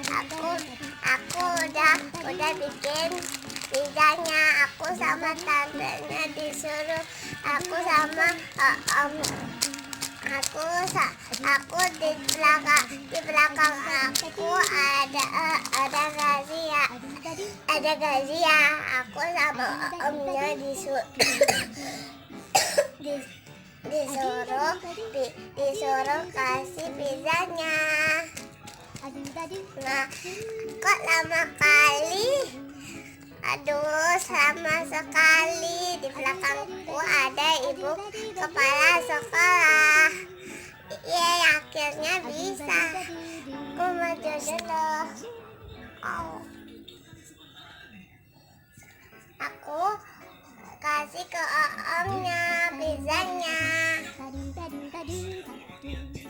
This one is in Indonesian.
aku aku udah bikin pizzanya. Aku sama tantenya disuruh. Aku sama aku di belakang aku ada Gazia. Aku sama omnya disuruh kasih pizzanya. Nah, kok lama kali? Aduh, sama sekali. Di belakangku ada ibu kepala sekolah. Iya, akhirnya bisa. Aku maju dulu. Oh. Aku kasih ke omnya pizzanya.